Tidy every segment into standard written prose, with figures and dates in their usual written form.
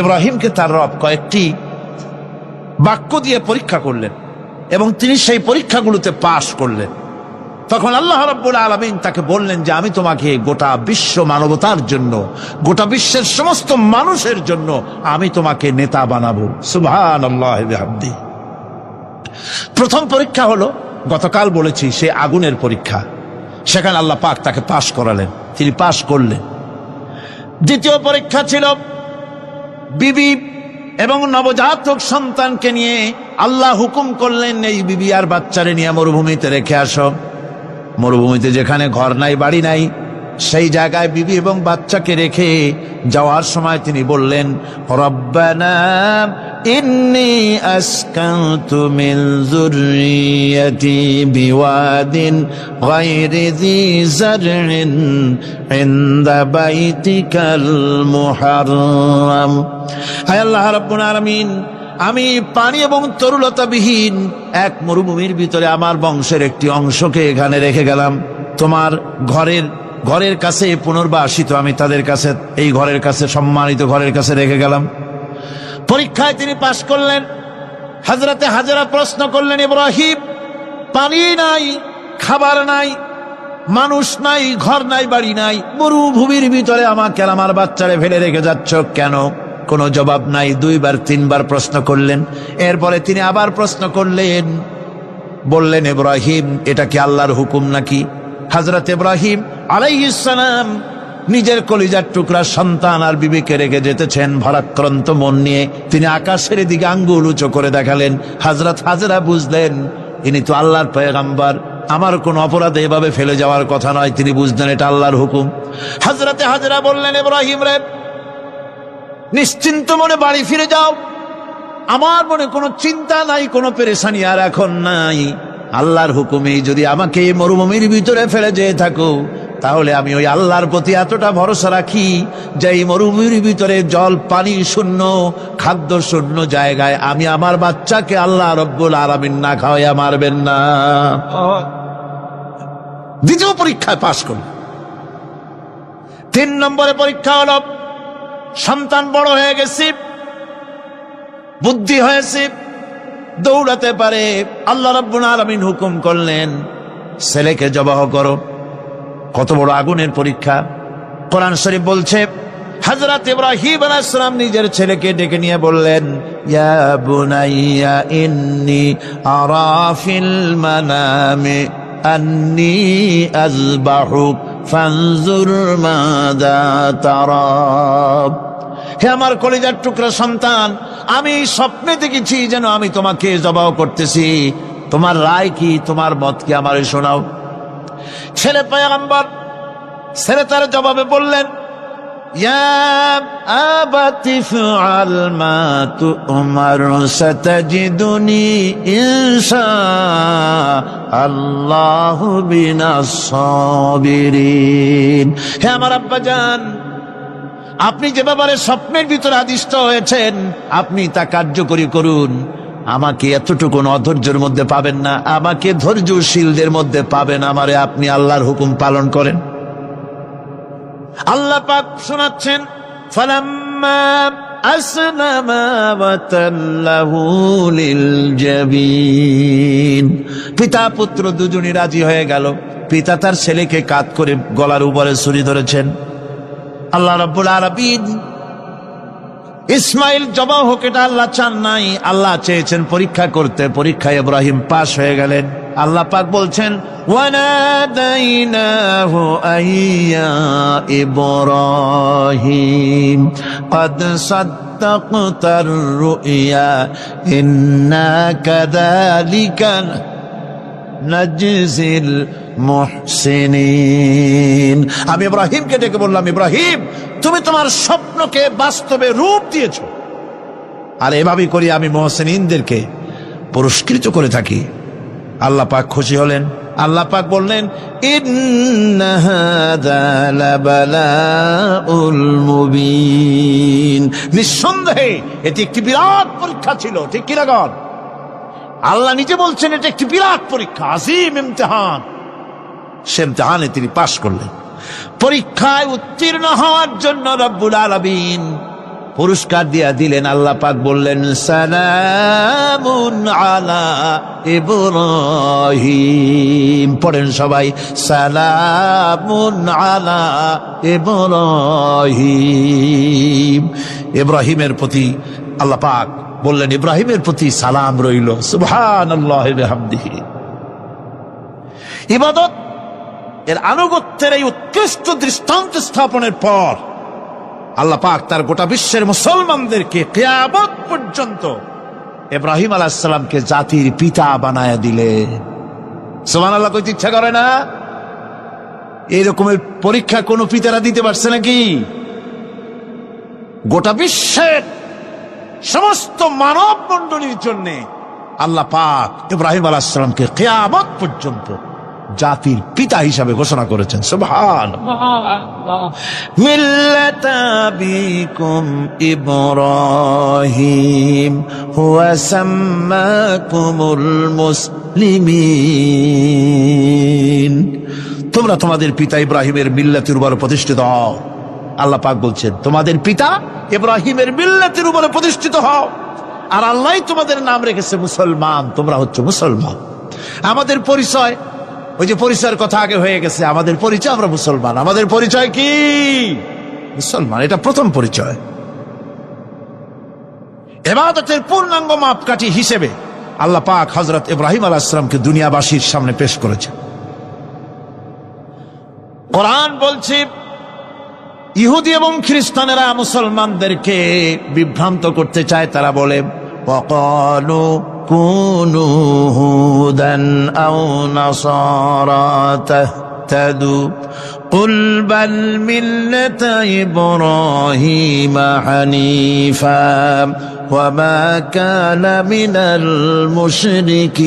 ইব্রাহিমকে তার রব কয়েকটি বাক্য দিয়ে পরীক্ষা করলেন এবং তিনি সেই পরীক্ষাগুলোতে পাশ করলেন। তখন আল্লাহ রাব্বুল আলামিন তাকে বললেন যে আমি তোমাকে গোটা বিশ্ব মানবতার জন্য, গোটা বিশ্বের সমস্ত মানুষের জন্য আমি তোমাকে নেতা বানাবো। সুবহানাল্লাহি বিহামদিহি। প্রথম পরীক্ষা হলো, গতকাল বলেছি, সে আগুনের পরীক্ষা। সেখানে আল্লাহ পাক তাকে পাশ করালেন, তিনি পাশ করলেন। দ্বিতীয় পরীক্ষা ছিল বিবি এবং নবজাতক সন্তানকে নিয়ে আল্লাহ হুকুম করলেন এই বিবি আর বাচ্চারে নিয়ে মরুভূমিতে রেখে আসো। মরুভূমিতে যেখানে ঘর নাই, বাড়ি নাই, সেই জায়গায় বিবি এবং বাচ্চাকে রেখে যাওয়ার সময় তিনি বললেন, রব্বানা ইন্নী আসকানতু মিন যুররিয়্যাতি বিওয়াদিন গায়রি যী যারইন ইনদা বাইতিকাল মুহাররাম। হে আল্লাহ রাব্বুল আলামিন, আমি পানি এবং তরুলতাবিহীন এক মরুভূমির ভিতরে আমার বংশের একটি অংশকে এখানে রেখে গেলাম। তোমার ঘরের কাছে পুনর্বাসিত আমি তাদের কাছে, এই ঘরের কাছে, সম্মানিত ঘরের কাছে রেখে গেলাম। পরীক্ষায় তিনি পাশ করলেন। হযরতে হাজেরা প্রশ্ন করলেন, ইব্রাহিম, পানি নাই, খাবার নাই, মানুষ নাই, ঘর নাই, বাড়ি নাই, মরুভূমির ভিতরে আমাকে আমার বাচ্চারে ফেলে রেখে যাচ্ছ কেন? কোনো জবাব নাই। দুইবার তিনবার প্রশ্ন করলেন। এরপরে তিনি আবার প্রশ্ন করলেন, বললেন, ইব্রাহিম, এটা কি আল্লাহর হুকুম নাকি? হযরত ইব্রাহিম আলাইহিস সালাম নিজের কলিজার টুকরা সন্তান আর বিবিকে রেখে যেতেছেন ভারাক্রান্ত মন নিয়ে। তিনি আকাশের দিকে আঙ্গুল উঁচু করে দেখালেন। হযরত হাজেরা বুঝলেন ইনি তো আল্লাহর পয়গম্বর, আমার কোন অপরাধে এভাবে ফেলে যাওয়ার কথা নয়। তিনি বুঝলেন এটা আল্লাহর হুকুম। হযরতে হাজেরা বললেন, ইব্রাহিম রে, নিশ্চিন্ত মনে বাড়ি ফিরে যাও, আমার মনে কোনো চিন্তা নাই, কোনো পেরেশানি আর এখন নাই। আল্লাহর হুকুমেই যদি আমাকে এই মরুভূমির ভিতরে ফেলে যেয়ে থাকো, তাহলে আমি ওই আল্লাহর প্রতি এতটা ভরসা রাখি যে এই মরুভূমির ভিতরে জল পানি শূন্য, খাদ্য শূন্য জায়গায় আমি আমার বাচ্চাকে আল্লাহ রব্বুল আলামিন না খাওয়াইয়া মারবেন না। দ্বিতীয় পরীক্ষায় পাশ করল। 3 নম্বরে পরীক্ষা হলো, সন্তান বড় হয়ে গেছে, বুদ্ধি হয়েছে, দৌড়াতে পারে। আল্লাহ রাব্বুল আলামিন হুকুম করলেন, ছেলেকে জবাহ করো। কত বড় আগুনের পরীক্ষা! কোরআন শরীফ বলছে, হযরত ইব্রাহিম আলাইহিস সালাম নিজের ছেলেকে ডেকে নিয়ে বললেন, ইয়া বুনাইয়া ইন্নী আরা ফিল মানামি আন্নী আযবাহুক ফানজুর মাযা তারা। হে আমার কলিজার টুকরা সন্তান, আমি স্বপ্নে দেখেছি যেন আমি তোমাকে জবাহ করতেছি। তোমার রায় কি, তোমার মত কি, আমারে শোনাও। ছেলে পয়গম্বর, ছেলে তার জবাবে বললেন, ইয়া আবাতি ফাআল মা তু'মার সাতাজিদুনি ইনশাআল্লাহু মিনাস সাবিরিন। হে আমার আব্বাজান, আপনি যে ব্যাপারে স্বপ্নের ভিতরে আদিষ্ট হয়েছেন আপনি তা কার্যকরী করুন। আমাকে এতটুকু অধৈর্যের মধ্যে পাবেন না, আমাকে ধৈর্যশীলদের মধ্যে পাবেন। আমারে আপনি আল্লাহর হুকুম পালন করেন। আল্লাহ পাক শোনাচ্ছেন, ফালাম্মা আসলামা ওয়া তাল্লাহু লিল জাবিন। পিতা পুত্র দুজনই রাজি হয়ে গেল। পিতা তার ছেলেকে কাঁধ করে গলার উপরে ছুরি ধরেছেন। আল্লাহ রাব্বুল আলামিন ইসমাইল জবাহ হোক, এটা আল্লাহ চান নাই, আল্লাহ চেয়েছেন পরীক্ষা করতে। পরীক্ষায় ইব্রাহিম পাশ হয়ে গেলেন। আল্লাহ পাক বলছেন, ওয়ানাদাইনাহু আইয়া ইব্রাহিম ক্বাদ সাদ্দাকতার রুইয়া ইন্না কাযালিকা নাজজিল মুহসিনিন। আমি ইব্রাহিমকে ডেকে বললাম, ইব্রাহিম, তুমি তোমার স্বপ্নকে বাস্তবে রূপ দিয়েছো, আর এভাবেই করি আমি মুহসিনিনদেরকে পুরস্কৃত করে থাকি। আল্লাহ পাক খুশি হলেন। আল্লাহ পাক বললেন, ইন্না হাযা লাবালাউল মুবিন। নিঃসন্দেহে এটি একটি বিরাট পরীক্ষা ছিল। ঠিক কি না? আল্লাহ নিজে বলছেন এটা একটি বিরাট পরীক্ষা, আজিম ইমতিহান। সে ইমতিহানে তিনি পাশ করলেন। পরীক্ষায় উত্তীর্ণ হওয়ার জন্য রব্বুল আলামিন পুরস্কার দিয়া দিলেন। আল্লাহ পাক বললেন সালামুন আলা ইব্রাহিম। পড়েন সবাই, সালামুন আলা ইব্রাহিম। ইব্রাহিমের প্রতি আল্লাহ পাক বললেন ইব্রাহিমের প্রতি সালাম রইল। সুবহানাল্লাহি ওয়া বিহামদিহি। ইবাদত এর আনুগত্যের এই উৎকৃষ্ট দৃষ্টান্ত স্থাপনের পর আল্লাহ পাক তার গোটা বিশ্বের মুসলমানদেরকে কিয়ামত পর্যন্ত ইব্রাহিম আলাইহিস সালামকে জাতির পিতা বানায়া দিলেন। সুবহানাল্লাহ। কইতে ইচ্ছা করে না? এই রকমের পরীক্ষা কোন পিতারা দিতে পারছে নাকি? গোটা বিশ্বের সমস্ত মানব মণ্ডলীর জন্য আল্লাহ পাক ইব্রাহিম আলাইহিস সালামকে কিয়ামত পর্যন্ত জাতির পিতা হিসাবে ঘোষণা করেছেন। সুবহানাল্লাহ। মিল্লাতা বিকুম ইব্রাহিম হুয়া সাম্মাকুমুল মুসলিমিন। তোমরা তোমাদের পিতা ইব্রাহিমের মিল্লাতের উপর প্রতিষ্ঠিত হও। আল্লাহ পাক বলছেন তোমাদের পিতা ইব্রাহিমের মিল্লাতের উপরে প্রতিষ্ঠিত হও, আর আল্লাহ তোমাদের নাম রেখেছে মুসলমান। তোমরা হচ্ছে মুসলমান। আমাদের পরিচয়, ওই যে পরিচয়ের কথা আগে হয়ে গেছে, আমাদের পরিচয় আমরা মুসলমান। আমাদের পরিচয় কি? মুসলমান। এটা প্রথম পরিচয়। ইবাদতের পূর্ণাঙ্গ মাপকাঠি হিসেবে আল্লাহ পাক হযরত ইব্রাহিম আলাইহিস সালামকে দুনিয়াবাসীর সামনে পেশ করেছেন। কোরআন বলছে ইহুদি এবং খ্রিস্টানেরা মুসলমানদেরকে বিভ্রান্ত করতে চায়। তারা বলে ওয়াকালু কুনু হুদান আও নাসারা তাহতাদু কুল বাল মিল্লাতা ইব্রাহিম হানিফা ওয়া মা কানা মিনাল মুশরিকিন।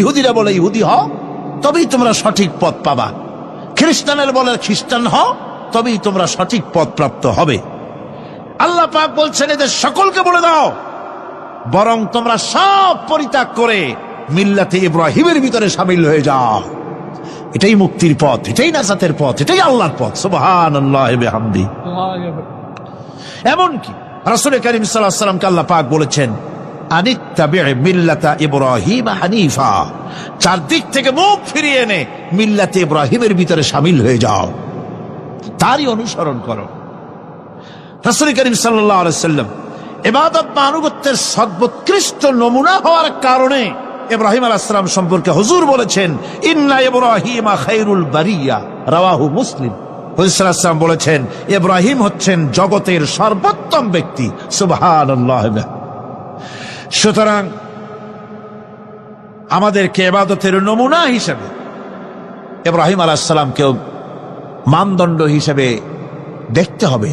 ইহুদিরা বলে ইহুদি হও তবেই তোমরা সঠিক পথ পাবা, খ্রিস্টানেরা বলে খ্রিস্টান হও তবেই তোমরা সঠিক পথ প্রাপ্ত হবে। আল্লাহ পাক বলছেন এদের সকলকে বলে দাও বরং তোমরা সব পরিত্যাগ করে মিল্লাতে ইব্রাহিমের ভিতরে শামিল হয়ে যাও। এটাই মুক্তির পথ, এটাই নাজাতের পথ, এটাই আল্লাহর পথ। সুবহানাল্লাহি ওয়া বিহামদিহি। এমনকি রাসূল কারীম সাল্লাল্লাহু আলাইহি ওয়াসাল্লামকে আল্লাহ পাক বলেছেন আনিত্তাবি' মিল্লাতা ইব্রাহিম হানিফা। চারদিক থেকে মুখ ফিরিয়ে এনে মিল্লাতে ইব্রাহিমের ভিতরে শামিল হয়ে যাও, তারই অনুসরণ করো। রাসূল কারীম সাল্লাল্লাহু আলাইহি ওয়াসাল্লাম ইবাদত বা আনুগত্যের সর্বোৎকৃষ্ট নমুনা হওয়ার কারণে ইব্রাহিম আলাইহিস সালাম সম্পর্কে হুজুর বলেছেন ইন্না ইব্রাহিমা খায়রুল বারিয়া, রাওয়াহু মুসলিম। হুজুর সাল্লাল্লাহু আলাইহি ওয়াসাল্লাম বলেছেন ইব্রাহিম হচ্ছেন জগতের সর্বোত্তম ব্যক্তি। সুবহানাল্লাহ। সুতরাং আমাদেরকে ইবাদতের নমুনা হিসেবে ইব্রাহিম আলাইহিস সালামকেও মানদণ্ড হিসেবে দেখতে হবে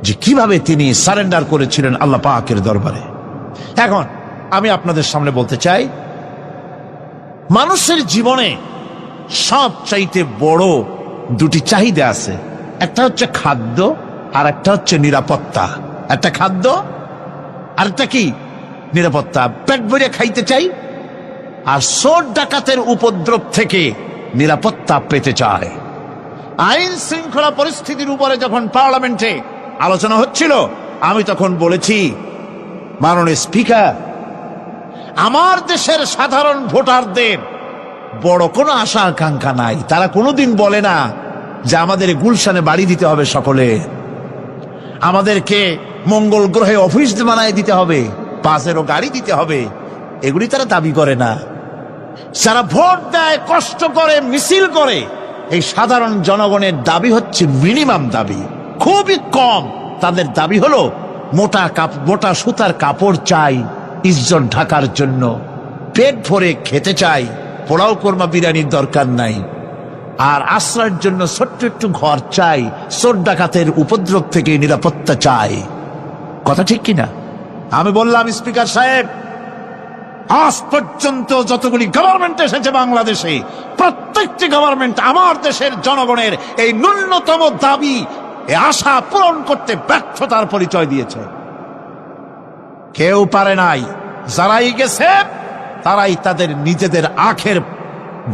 যে কিভাবে তিনি সারেন্ডার করেছিলেন আল্লাহ পাকের দরবারে। এখন আমি আপনাদের সামনে বলতে চাই, মানুষের জীবনে সবচাইতে বড় দুটি চাহিদা আছে। একটা হচ্ছে খাদ্য আর একটা হচ্ছে নিরাপত্তা। একটা খাদ্য আর একটা কি? নিরাপত্তা। পেট ভরে খাইতে চাই আর চোর ডাকাতের উপদ্রব থেকে নিরাপত্তা পেতে চায়। আইন শৃঙ্খলা পরিস্থিতির উপরে যখন পার্লামেন্টে আলোচনা হচ্ছিল, আমি তখন বলেছি মাননীয় স্পিকার, আমার দেশের সাধারণ ভোটারদের বড় কোনো আশা আকাঙ্ক্ষা নাই। তারা কোনোদিন বলে না যে আমাদের গুলশানে বাড়ি দিতে হবে, সকলে আমাদেরকে মঙ্গল গ্রহে অফিস বানায় দিতে হবে, বাসেরও গাড়ি দিতে হবে, এগুলি তারা দাবি করে না। যারা ভোট দেয়, কষ্ট করে, মিছিল করে, এই সাধারণ জনগণের দাবি হচ্ছে মিনিমাম দাবি, খুবই কম। তাদের দাবি হলো মোটা সুতার কাপড় চাই ইজ্জত ঢাকার জন্য, পেট ভরে খেতে চাই, পোলাও কোরমা বিরিয়ানির দরকার নাই, আর আশ্রয়ের জন্য ছোট্ট একটু ঘর চাই, চোর ডাকাতের উপদ্রব থেকে নিরাপত্তা চাই। কথা ঠিক কিনা? আমি বললাম স্পিকার সাহেব, আজ পর্যন্ত যতগুলি গভর্নমেন্ট এসেছে বাংলাদেশে, প্রত্যেকটি গভর্নমেন্ট আমার দেশের জনগণের এই ন্যূনতম দাবি, এই আশা পূরণ করতে ব্যর্থতার পরিচয় দিয়েছে। কেউ পারে নাই। যারাই গেছে তারাই তাদের নিজেদের আখের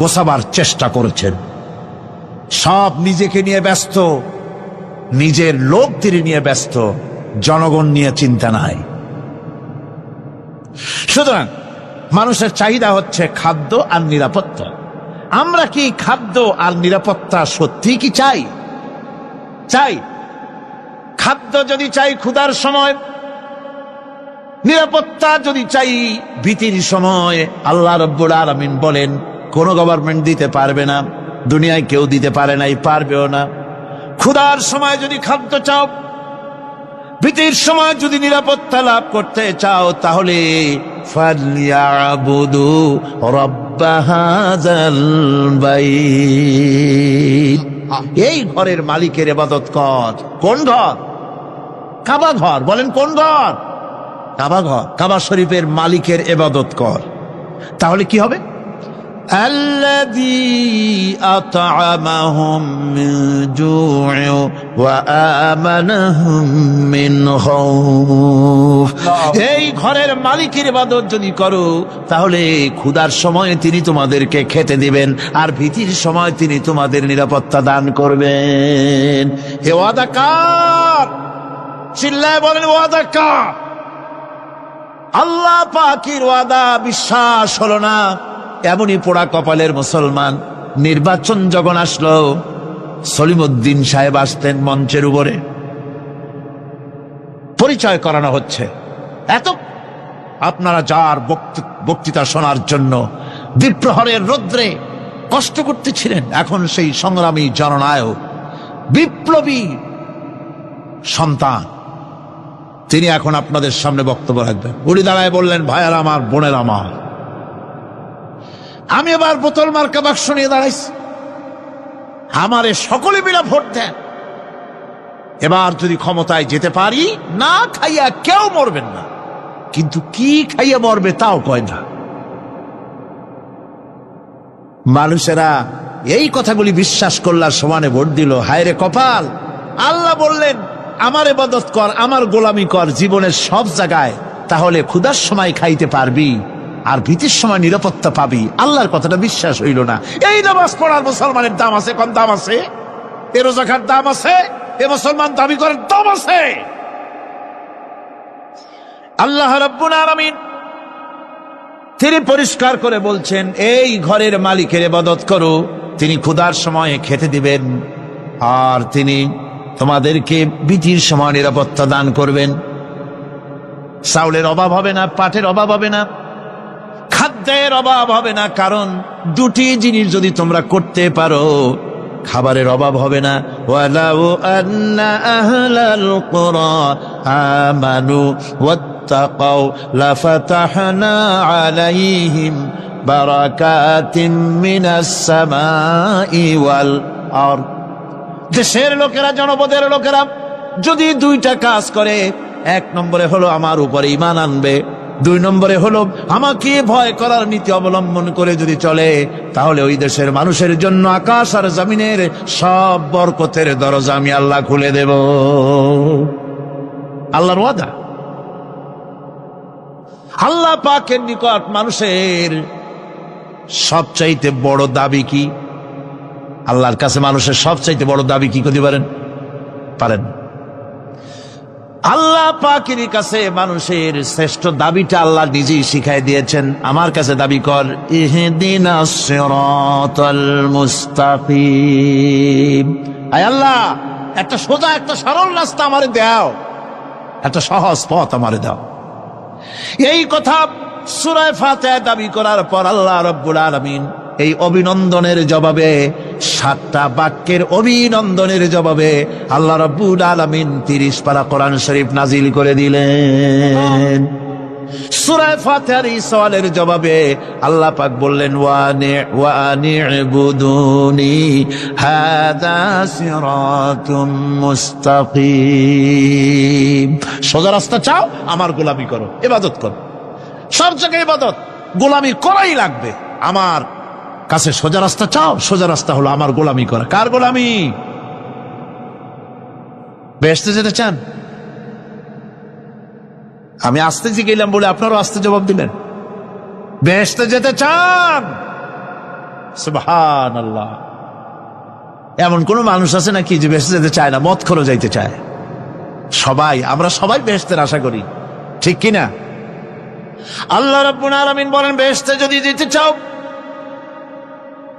গোছাবার চেষ্টা করেছেন। সব নিজেকে নিয়ে ব্যস্ত, নিজের লোক তিনি নিয়ে ব্যস্ত, জনগণ নিয়ে চিন্তা নাই। সুতরাং মানুষের চাহিদা হচ্ছে খাদ্য আর নিরাপত্তা। আমরা কি খাদ্য আর নিরাপত্তা সত্যি কি চাই? চাই। খাদ্য যদি চাই ক্ষুধার সময়, নিরাপত্তা যদি চাই ভীতির সময়, আল্লাহ রাব্বুল আলামিন বলেন কোন গভর্নমেন্ট দিতে পারবে না, দুনিয়ায় কেউ দিতে পারে নাই, পারবেও না। ক্ষুধার সময় যদি খাদ্য চাও, ভীতির সময় যদি নিরাপত্তা লাভ করতে চাও, তাহলে ফালইয়াবুদু রাব্ব হাযাল বাইত, এই ঘরের মালিকের ইবাদত কর। কোন ঘর? কাবা ঘর। বলেন কোন ঘর? কাবা ঘর। কাবা শরীফের মালিকের ইবাদত কর। তাহলে কি হবে? আল্লাযী আত'আমাহুম মিন জু'in ওয়া আমানাহুম মিন খাউফ। এই ঘরের মালিকের ইবাদত যদি করো, তাহলে ক্ষুধার সময় তিনি তোমাদেরকে খেতে দিবেন, আর ভীতির সময় তিনি তোমাদের নিরাপত্তা দান করবেন। হে ওয়াদা কার? চিল্লায় বলেন ওয়াদা কার? আল্লাহ পাকের ওয়াদা বিশ্বাস হলো না, এমনই পোড়া কপালের মুসলমান। নির্বাচন যখন আসলো, সলিমউদ্দিন সাহেব আসতেন মঞ্চের উপরে, পরিচয় করানো হচ্ছে। এত আপনারা যার বক্তৃতা শোনার জন্য দ্বীপ্রহরের রৌদ্রে কষ্ট করতেছিলেন, এখন সেই সংগ্রামী জননায়ক, বিপ্লবী সন্তান, তিনি এখন আপনাদের সামনে বক্তব্য রাখবেন। উনি দাঁড়ায় বললেন, ভাইয়ারা আমার, বোনের আমার, আমি এবার বোতল মার্কা বাক্স নিয়ে দাঁড়াইছি, আমারে সকলে মিলে ভোট দেন। এবার যদি ক্ষমতায় যেতে পারি, না খাইয়া কেউ মরবেন না, কিন্তু কি খাইয়া মরবে তাও কয় না। মানুষেরা এই কথাগুলি বিশ্বাস করলার সমানে ভোট দিল। হায়রে কপাল! আল্লাহ বললেন আমার ইবাদত কর, আমার গোলামি কর জীবনের সব জায়গায়, তাহলে ক্ষুধার সময় খাইতে পারবি আর ভীতির সময় নিরাপত্তা পাবি। আল্লাহর কথাটা বিশ্বাস হইল না। এই নামাজ পড়ার মুসলমানের দাম আছে, কম দাম আছে? এ রোজা খাওয়ার দাম আছে? এ মুসলমান দাবি করার দাম আছে? আল্লাহ রাব্বুল আলামিন তিনি পরিষ্কার করে বলছেন, এই ঘরের মালিকের ইবাদত করো, তিনি ক্ষুধার সময় খেতে দিবেন, আর তিনি তোমাদেরকে ভীতির সময় নিরাপত্তা দান করবেন। চাউলের অভাব হবে না, পাটের অভাব হবে না, খাদ্যের অভাব হবে না, কারণ দুটি জিনিস যদি তোমরা করতে পারো, খাবারের অভাব হবে না। ওয়ালাউ আন্না আহলাল কুরা আমানু ওয়াত্তাকাউ লাফাতাহনা আলাইহিম বারাকাতিম মিনাস সামাই ওয়াল আরদ। দেশের লোকেরা, জনপদের লোকেরা যদি দুইটা কাজ করে, এক নম্বরে হলো আমার উপরে ঈমান আনবে, দুই নম্বরে হলো আমাকে ভয় করার নীতি অবলম্বন করে যদি চলে, তাহলে ওই দেশের মানুষের জন্য আকাশ আর জমিনের সব বরকতের দরজা আমি আল্লাহ খুলে দেব। আল্লাহর ওয়াদা। আল্লাহ পাকের নিকট মানুষের সবচাইতে বড় দাবি কি? আল্লাহর কাছে মানুষের সবচাইতে বড় দাবি কি করতে পারেন? পারেন? আল্লাহ পাকের কাছে মানুষের শ্রেষ্ঠ দাবিটা আল্লাহ নিজেই শিখাই দিয়েছেন। আমার কাছে দাবি কর, ইহদিনাস সিরাতাল মুস্তাকিম। আয় আল্লাহ, একটা সোজা, একটা সরল রাস্তা আমারে দাও, একটা সহজ পথ আমারে দাও। এই কথা সূরা ফাতিহা দাবি করার পর আল্লাহ রাব্বুল আলামিন এই অভিনন্দনের জবাবে, 7টা বাক্যের অভিনন্দনের জবাবে আল্লাহ রাব্বুল আলামিন 30 পারা কোরআন শরীফ নাজিল করে দিলেন। সূরা ফাতিহার এই সওয়ালের জবাবে আল্লাহ পাক বললেন, ওয়া আনি'বুদুনি হাযা সিরাতুম মুস্তাকিম। সোজা রাস্তা চাও, আমার গোলামি করো, ইবাদত করো। সব জায়গায় ইবাদত, গোলামি করাই লাগবে। আমার কাছে সোজা রাস্তা চাও, সোজা রাস্তা হলো আমার গোলামি করা। কার গোলামি? বেহেশতে যেতে চান? আমি আস্তে গেলাম বলে আপনারও আস্তে জবাব দিলেন। বেহেশতে যেতে চান? সুবহানাল্লাহ। এমন কোন মানুষ আছে নাকি যে বেহেশতে যেতে চায় না, মদ খোরও যাইতে চায়? আমরা সবাই বেহেশতের আশা করি, ঠিক কিনা? আল্লাহ রাব্বুল আলামিন বলেন, বেহেশতে যদি যেতে চাও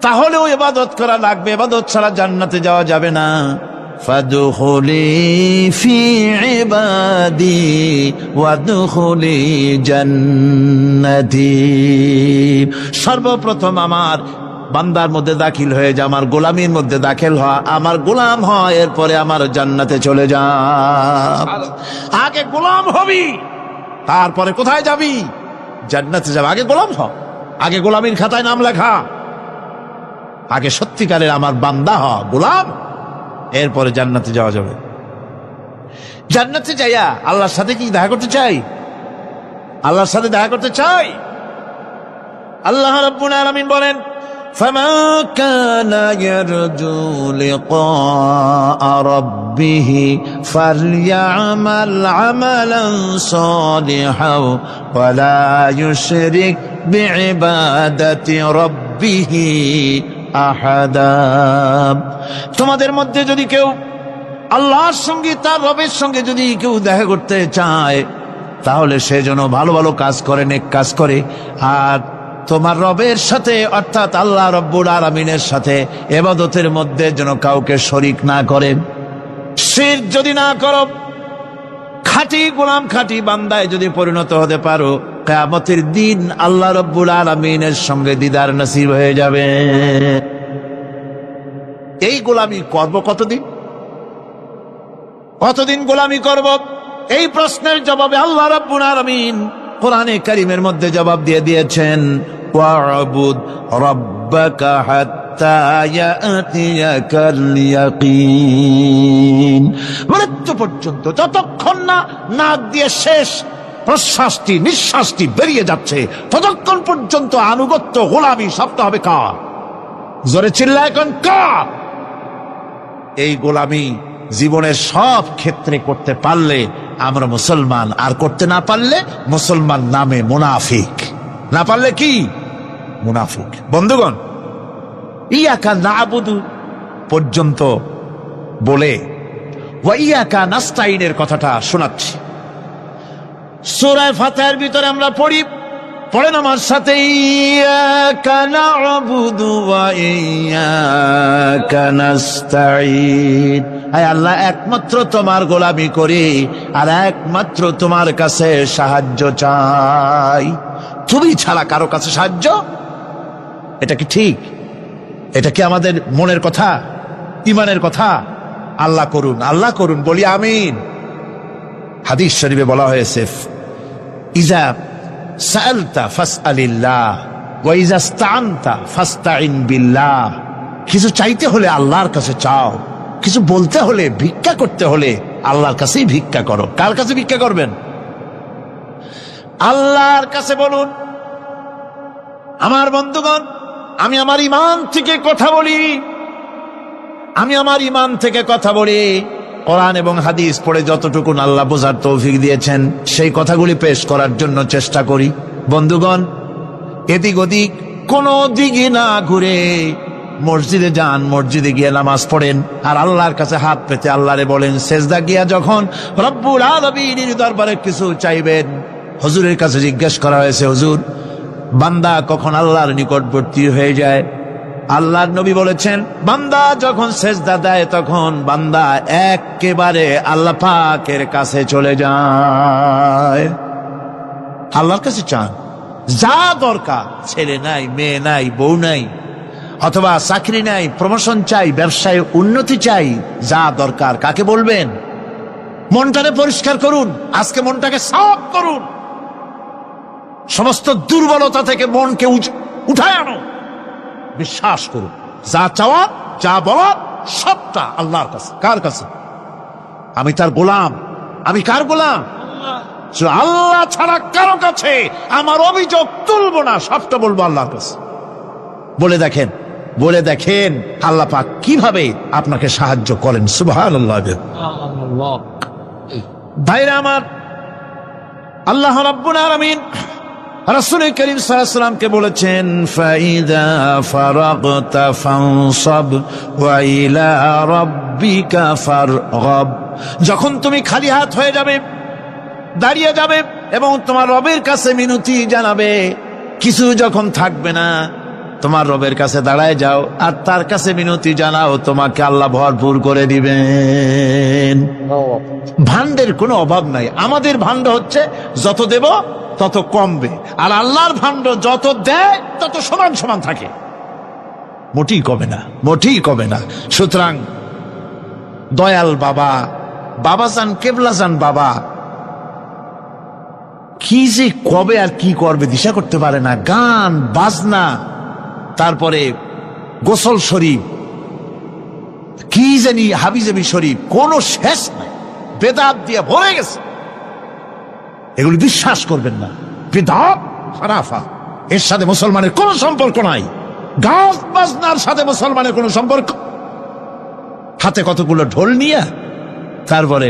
তাহলেও ইবাদত করা লাগবে, ইবাদত ছাড়া জান্নাতে যাওয়া যাবে না। ফাদখুলি ফি ইবাদি ওয়াদখুলি জান্নাতি, সর্বপ্রথম আমার বান্দার মধ্যে দাখিল হয়ে যা, আমার গোলামীর মধ্যে দাখিল হওয়া, আমার গোলাম হয়, এরপরে আমার জান্নাতে চলে যা। আগে গোলাম হবি, তারপরে কোথায় যাবি? জান্নাতে যাবে। আগে গোলাম হ, আগে গোলামীর খাতায় নাম লেখা, আগে সত্যিকারের আমার বান্দা হ, গোলাম, এরপরে জান্নাতে যাওয়া যাবে। জান্নাতে যাইয়া আল্লাহর সাথে কি দেখা করতে চাই? আল্লাহর সাথে দেখা করতে চাই। আল্লাহ রাব্বুল আলামিন বলেন, فَمَنْ كَانَ يَرْجُو لِقَاءَ رَبِّهِ فَلْيَعْمَلْ عَمَلًا صَالِحًا وَلَا يُشْرِكْ بِعِبَادَةِ رَبِّهِ أَحَدًا। তোমাদের মধ্যে যদি কেউ আল্লাহর সঙ্গে, তার রবের সঙ্গে যদি কেউ দেখা করতে চায়, তাহলে সে যেন ভালো ভালো কাজ করে, নেক কাজ করে, আর তোমার রবের সাথে অর্থাৎ আল্লাহ রব্বুল আলামিনের সাথে ইবাদতের মধ্যে যেন কাউকে শরীক না করে। শিরক যদি না করো, খাঁটি গোলাম, খাঁটি বান্দায় যদি পরিণত হতে পারো, কিয়ামতের দিন আল্লাহ রব্বুল আলামিনের সঙ্গে দিদার নসিব হয়ে যাবে। এই গোলামি করব কতদিন? কতদিন গোলামি করব? এই প্রশ্নের জবাবে আল্লাহ রাব্বুল আলামিন কোরআনে কারীমের মধ্যে জবাব দিয়ে দিয়েছেন, ওয়া'বুদ রাব্বাকা হাত্তা ইয়াতিয়াকাল ইয়াকিন। মৃত্যু পর্যন্ত, যতক্ষণ না নাক দিয়ে শেষ প্রশ্বাসটি, নিঃশ্বাসটি বেরিয়ে যাচ্ছে, ততক্ষণ পর্যন্ত আনুগত্য, গোলামি সবটা হবে কার? জোরে চিল্লায় এখন কার? এই গোলামি জীবনের সব ক্ষেত্রে করতে পারলে আমরা মুসলমান, আর করতে না পারলে মুসলমান নামে মুনাফিক। না পারলে কি? মুনাফিক। বন্ধুগণ, ইয়াকা না'বুদু পর্যন্ত বলে ওয়া ইয়াকা নাস্তাইনের কথাটা শোনাচ্ছি। সূরা ফাতিহার ভিতরে আমরা পড়ি, পড়েন আমার সাথে, ইয়াকা না'বুদু ওয়া ইয়াকা নাস্তাইন। আয় আল্লাহ, একমাত্র তোমার গোলামি করি আর একমাত্র তোমার কাছে সাহায্য চাই। তুমি ছাড়া কারো কাছে সাহায্য? এটা কি ঠিক? এটা কি আমাদের মনের কথা, ইমানের কথা? আল্লাহ করুন, আল্লাহ করুন, বলি আমিন। হাদিস শরীফে বলা হয়েছে, ইজা সাআলতা ফাসআলিল্লাহ ওয়া ইজা ইসতাআনতা ফাসতাইন বিল্লাহ। কিছু চাইতে হলে আল্লাহর কাছে চাও, কিছু বলতে হলে, ভিক্ষা করতে হলে আল্লাহর কাছেই ভিক্ষা করো। কার কাছে ভিক্ষা করবেন? আল্লাহর কাছে বলুন। আমার বন্ধুগণ, আমি আমার ঈমান থেকে কথা বলি, আমি আমার ঈমান থেকে কথা বলি। কোরআন এবং হাদিস পড়ে যতটুকু আল্লাহ বোঝার তৌফিক দিয়েছেন, সেই কথাগুলি পেশ করার জন্য চেষ্টা করি। বন্ধুগণ, এদিক ওদিক কোনো দিকে না ঘুরে মসজিদে যান, মসজিদে গিয়ে নামাজ পড়েন, আর আল্লাহর কাছে হাত পেতে আল্লাহরে বলেন। সেজদা গিয়া যখন রব্বুল আলামিনের দরবারে কিছু চাইবেন, হুজুরের কাছে জিজ্ঞেস করা হয়েছে, হুজুর, বান্দা কখন আল্লাহর নিকটবর্তী হয়ে যায়? আল্লাহর নবী বলেছেন, বান্দা যখন সেজদা দেয় তখন বান্দা একেবারে আল্লাহ পাকের কাছে চলে যায়। আল্লাহর কাছে চান, যা দরকার, ছেলে নাই, মেয়ে নাই, বউ নাই, অথবা চাকরি নাই, প্রমোশন চাই, ব্যবসায় উন্নতি চাই, যা দরকার কাকে বলবেন? মনটাকে পরিষ্কার করুন, আজকে মনটাকে সাফ করুন, সমস্ত দুর্বলতা থেকে মনকে উঠায় আনো, বিশ্বাস করুন, যা চাওয়া, যা বলা, সবটা আল্লাহর কাছে। কার কাছে? আমি তার গোলাম। আমি কার গোলাম? আল্লাহ ছাড়া কারো কাছে আমার অভিযোগ তুলবো না, সবটা বলবো আল্লাহর কাছে। বলে দেখেন, বলে দেখেন আল্লাহ পাক কিভাবে আপনাকে সাহায্য করেন। সুবহানাল্লাহ। ভাইরা আমার, আল্লাহ রাব্বুল আলামিন রাসূল করিম সাল্লাল্লাহু আলাইহি ওয়াসাল্লামকে বলেছেন, ফাইদা ফারাগতা ফানসাব ওয়া ইলা রাব্বিকা ফারগাব। যখন তুমি খালি হাত হয়ে যাবে, দাঁড়িয়ে যাবে এবং তোমার রবের কাছে মিনতি জানাবে, কিছু যখন থাকবে না, তোমার রবের কাছে দাঁড়ায় যাও আর তার কাছে মিনতি জানাও, তোমাকে আল্লাহ ভরপুর করে দিবেন। ভান্ডের কোনো অভাব নাই। আমাদের ভান্ড হচ্ছে যত দেব তত কমবে, আর আল্লাহর ভান্ড যত দেয় তত সমান সমান থাকে, মোটেই কমে না, মোটেই কমে না। সুতরাং দয়াল বাবা, বাবাজান, কেবলাজান বাবা কি যে কবে আর কি করবে দিশা করতে পারে না। গান বাজনা, তারপরে গোসল শরীফ, কি জানি হাবিজাবি শরীফ, কোন শেষ নাই, বেদাত দিয়ে ভরে গেছে। এগুলি বিশ্বাস করবেন না, বেদাত খারাফা, এর সাথে মুসলমানের কোন সম্পর্ক নাই। গান বাজনার সাথে মুসলমানের কোন সম্পর্ক। হাতে কতগুলো ঢোল নিয়ে তারপরে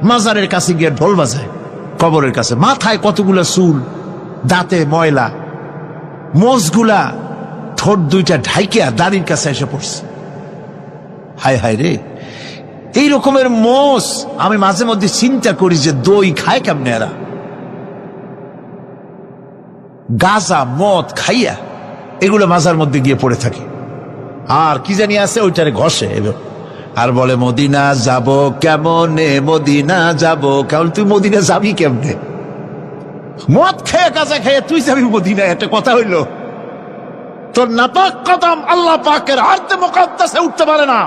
মাজারের কাছে গিয়ে ঢোল বাজায়, কবরের কাছে, মাথায় কতগুলো চুল, দাঁতে ময়লা, মোজগুলা ঠোঁট দুইটা ঢাইকিয়া দাড়ির কাছে এসে পড়ছে। হায় হায় রে, এই রকমের মোষ আমি মাঝে মধ্যে চিন্তা করি যে দই খায় কেমনে এরা। গাঁজা মদ খাইয়া এগুলো মাজার মধ্যে গিয়ে পড়ে থাকে, আর কি জানি আছে ওইটারে ঘষে আর বলে মদিনা যাব কেমনে, মদিনা যাব কেমন। তুই মদিনা যাবি কেমনে? মদ খেয়ে গাঁজা খেয়ে তুই যাবি মদিনা? একটা কথা হইল? তোর নাপাক কদম আল্লাহ পাকের আরদে মুকাদ্দাসে উঠতে পারে না।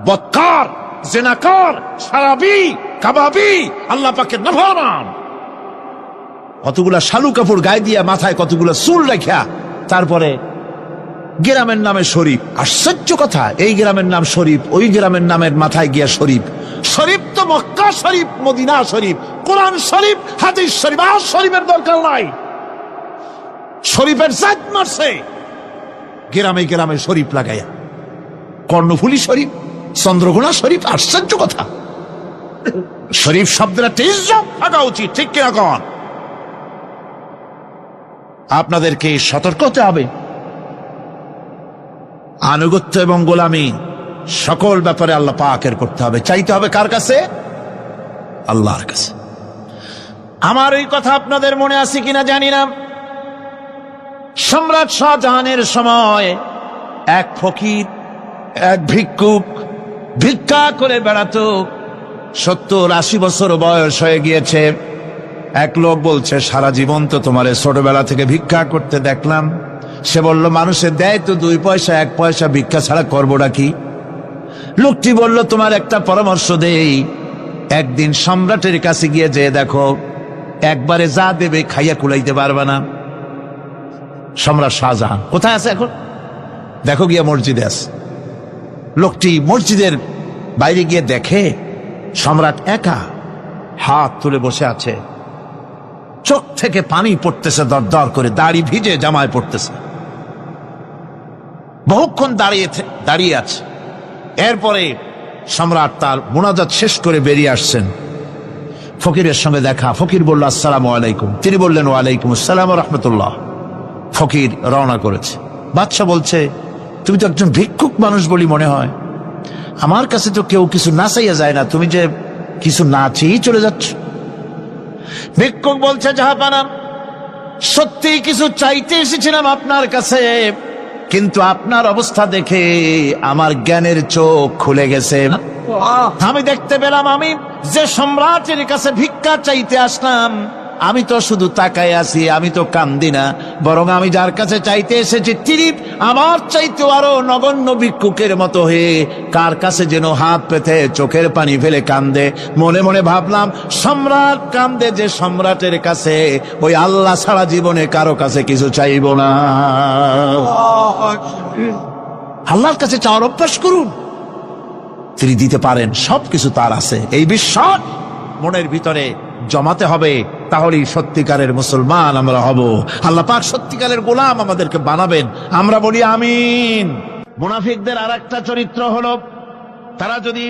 বদকার, জিনাকার, শারাবি, কাবাবি, আল্লাহ পাকের নাফরমান। কতগুলা শালু কাপড় গায়ে দিয়া, মাথায় কতগুলা চুল রাখিয়া, তারপরে গ্রামের নামে শরীফ। আশ্চর্য কথা, এই গ্রামের নাম শরীফ, ওই গ্রামের নামের মাথায় গিয়া শরীফ। শরীফ তো মক্কা শরীফ, মদিনা শরীফ, কোরআন শরীফ, হাদিস শরীফ, আর শরীফের দরকার নাই। শরীফের জাত মারছে গ্রামে গ্রামে শরীফ লাগাইয়া। কর্ণফুলী শরীফ, চন্দ্রঘোনা শরীফ। আশ্চর্য কথা, শরীফ শব্দের একটা ইজ্জত থাকা উচিত, ঠিক কিনা কন? আপনাদেরকে সতর্ক হতে হবে। আনুগত্য এবং গোলামি সকল ব্যাপারে আল্লাহ পাকের করতে হবে। চাইতে হবে কার কাছে? আল্লাহর কাছে। আমার এই কথা আপনাদের মনে আছে কিনা জানি না। সম্রাট শাহজাহানের সময় এক ফকির, এক ভিক্ষুক ভিক্ষা করে বেড়াতো। 70-80 বছর বয়স হয়ে গিয়েছে। এক লোক বলছে, সারা জীবন তো তোমারে ছোটবেলা থেকে ভিক্ষা করতে দেখলাম। সে বলল, মানুষের দেয় তো 2 পয়সা 1 পয়সা, ভিক্ষা ছাড়া করবোটা কি? লোকটি বলল, তোমার একটা পরামর্শ দেই, একদিন সম্রাটের কাছে গিয়ে যে দেখো, একবারে যা দেবে খাইয়া কুলাইতে পারবে না। সম্রাট শাহজাহান কোথায় আছে এখন? দেখো গিয়া মসজিদে আছে। লোকটি মসজিদের বাইরে গিয়ে দেখে সম্রাট একা হাত তুলে বসে আছে, চোখ থেকে পানি পড়তেছে দর দর করে, দাড়ি ভিজে জামায় পড়তেছে। বহুক্ষণ দাঁড়িয়ে আছে। এরপরে সম্রাট তার মুনাজাত শেষ করে বেরিয়ে আসছেন। ফকিরের সঙ্গে দেখা। ফকির বলল, আসসালামু আলাইকুম। তিনি বললেন, ওয়ালাইকুম আসসালাম ওয়া রাহমাতুল্লাহ। ফকির রওনা করেছে। বাদশাহ বলছে, তুমি তো একজন ভিক্ষুক মানুষ বলি মনে হয়, আমার কাছে তো কেউ কিছু না চাইয়া যায় না, তুমি যে কিছু না চেয়েই চলে যাচ্ছ। ভিক্ষুক বলছে, জাহাপানা, সত্যি কিছু চাইতে এসেছিলাম আপনার কাছে, কিন্তু আপনার অবস্থা দেখে আমার জ্ঞানের চোখ খুলে গেছে। আমি দেখতে পেলাম, আমি যে সম্রাটের কাছে ভিক্ষা চাইতে আসলাম, আমি তো শুধু তাকায় আছি, আমি তো কান্দি না, বরং আমি যার কাছে চাইতে এসেছি তিনি আমার চাইতেও আরো নগণ্য ভিক্ষুকের মতো হয়ে কার কাছে যেন হাত পেতে চোখের পানি ফেলে কান্দে। মনে মনে ভাবলাম, সম্রাট কান্দে যে সম্রাটের কাছে, ওই আল্লাহ ছাড়া জীবনে কারো কাছে কিছু চাইব না। আল্লাহর কাছে চাওয়ার অভ্যাস করুন, তিনি দিতে পারেন, সবকিছু তার আছে। এই বিশ্বাস মনের ভিতরে জমাতে হবে, তাহলেই সত্যিকারের মুসলমান আমরা হব। আল্লাহ পাক সত্যিকারের গোলাম আমাদেরকে বানাবেন। আমরা বলি আমিন। মুনাফিকদের আর একটা চরিত্র হলো, তারা যদি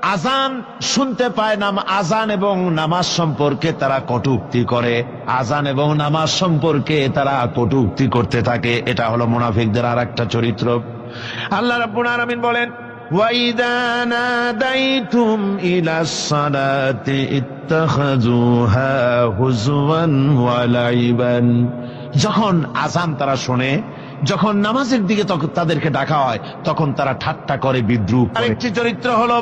আজান শুনতে পায় না, আজান এবং নামাজ সম্পর্কে তারা কটূক্তি করে, আজান এবং নামাজ সম্পর্কে তারা কটূক্তি করতে থাকে। এটা হলো মুনাফিকদের আরেকটা চরিত্র। আল্লাহ রাব্বুল আলামিন বলেন, ওয়াইদা নাদাইতুম ইলাস সালাতি ইত্তাখাযুহা হুজওয়ান ওয়া লাইবান। যখন আজান তারা শোনে, যখন নামাজের দিকে তখন তাদেরকে ডাকা হয়, তখন তারা ঠাট্টা করে, বিদ্রুপ করে। আরেকটি চরিত্র হলো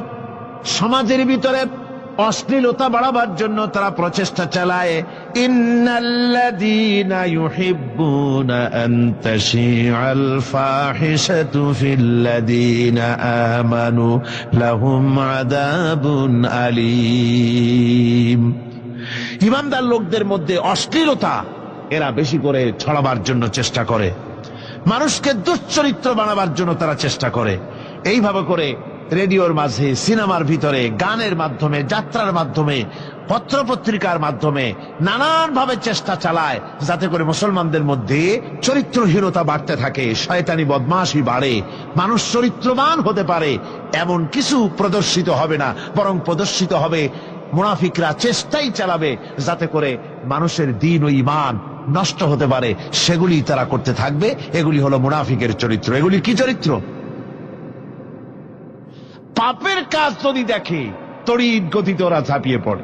সমাজের ভিতরে অশ্লীলতা বাড়াবার জন্য তারা প্রচেষ্টা চালায়। ইন্নাল্লাযীনা ইউহিব্বুনা আন তাশিআল ফাহিশাতু ফিল্লাযীনা আমানু লাহুম আযাবুন আলীম। ঈমানদার লোকদের মধ্যে অশ্লীলতা এরা বেশি করে ছড়াবার জন্য চেষ্টা করে, মানুষকে দুশ্চরিত্র বানাবার জন্য তারা চেষ্টা করে। এইভাবে করে রেডিওর মাঝে, সিনেমার ভিতরে, গানের মাধ্যমে, যাত্রার মাধ্যমে, পত্রপত্রিকার মাধ্যমে নানান ভাবে চেষ্টা চালায় যাতে করে মুসলমানদের মধ্যে চরিত্রহীনতা বাড়তে থাকে, শয়তানি বদমাশি বাড়ে, মানুষ চরিত্রবান হতে পারে এমন কিছু প্রদর্শিত হবে না, বরং প্রদর্শিত হবে মুনাফিকরা চেষ্টাই চালাবে যাতে করে মানুষের দ্বীন ও ঈমান নষ্ট হতে পারে, সেগুলি তারা করতে থাকবে। এগুলি হলো মুনাফিকের চরিত্র। এগুলি কি চরিত্র? পাপের কাজ যদি দেখে তড়িৎ গতিতে ওরা ঝাঁপিয়ে পড়ে।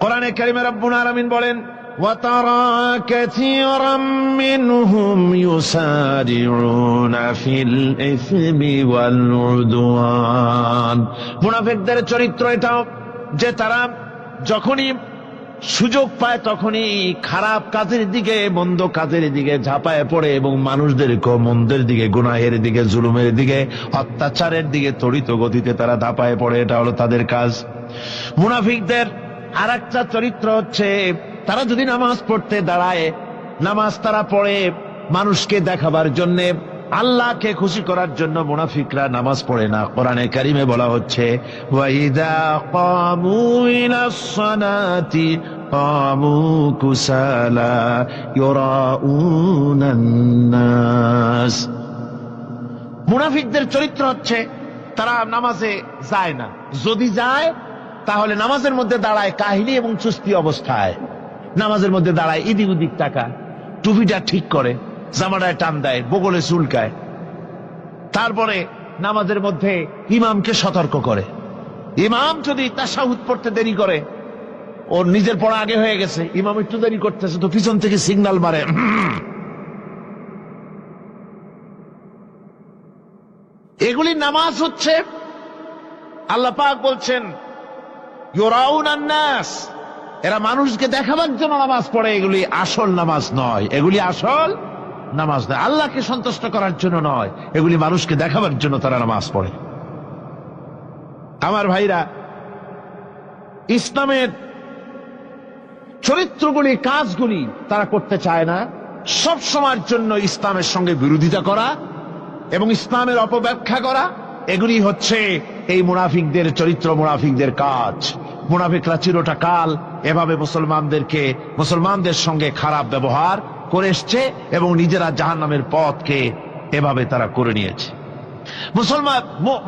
কোরআনে কারিমে রব্বুল আলামিন বলেন, ওয়াতারা কাসীরাম মিনহুম ইউসারিউনা ফিল ইসমি ওয়াল উদওয়ান। মুনাফিকদের চরিত্র এটাও যে তারা যখনই সুযোগ পায় তখনই খারাপ কাজের দিকে, মন্দ কাজের দিকে ঝাঁপায় পড়ে এবং মানুষদেরকে মন্দের দিকে, গুনাহের দিকে, জুলুমের দিকে, অত্যাচারের দিকে তড়িৎ গতিতে তারা ঝাঁপায় পড়ে। এটা হলো তাদের কাজ। মুনাফিকদের আরেকটা চরিত্র হচ্ছে তারা যদি নামাজ পড়তে দাঁড়ায়, নামাজ তারা পড়ে মানুষকে দেখাবার জন্যে, আল্লাহকে খুশি করার জন্য মুনাফিকরা নামাজ পড়ে না। কোরআনে কারিমে বলা হচ্ছে, ওয়াইদা কামু ইলাস সালাতি কামু কুসালা ইউরাউনান নাস। মুনাফিকদের চরিত্র হচ্ছে তারা নামাজে যায় না, যদি যায় তাহলে নামাজের মধ্যে দাঁড়ায় কাহিনী এবং চুস্তি অবস্থায়, নামাজের মধ্যে দাঁড়ায় এদিক ওদিক তাকায়, টুপিটা ঠিক করে, জামাটায় টান দেয়, বগলে চুলকায়, তারপরে নামাজের মধ্যে ইমামকে সতর্ক করে। ইমাম যদি তাশাহুদ পড়তে দেরি করে, ওর নিজের পড়া আগে হয়ে গেছে, ইমাম একটু দেরি করতেছে তো পিছন থেকে সিগন্যাল মারে। এগুলি নামাজ হচ্ছে। আল্লাহ পাক বলছেন, ইউরাউনান নাস, এরা মানুষকে দেখাবার জন্য নামাজ পড়ে, এগুলি আসল নামাজ নয়। এগুলি আসল নামাজ নয়, আল্লাহকে সন্তুষ্ট করার জন্য নয়, এগুলি মানুষকে দেখাবার জন্য তারা নামাজ পড়ে। আমার ভাইরা, ইসলামের চরিত্রগুলি, কাজগুলি তারা করতে চায় না। সব সময়ের জন্য ইসলামের সঙ্গে বিরোধিতা করা এবং ইসলামের অপব্যাখ্যা করা, এগুলি হচ্ছে এই মুনাফিকদের চরিত্র, মুনাফিকদের কাজ। মুনাফিকরা চিরটা কাল এভাবে মুসলমানদের সঙ্গে খারাপ ব্যবহার করে এসছে এবং নিজেরা জাহান্নামের পথকে এভাবে তারা করে নিয়েছে।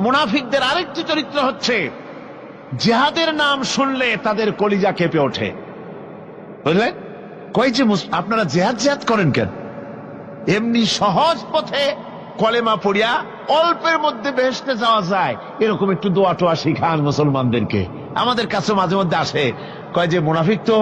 মুনাফিকদের আরেকটি চরিত্র হচ্ছে জিহাদের নাম শুনলে তাদের কলিজা কেঁপে ওঠে। বুঝলেন? কই যে আপনারা জিহাদ করেন কেন? এমনি সহজ পথে কলেমা পড়িয়া অল্পের মধ্যে বেহেশতে যাওয়া যায়, এরকম একটু দোয়া টোয়া শিখান মুসলমানদেরকে। আমাদের কাছে মাঝে মধ্যে আসে, কয় যে মুনাফিক তো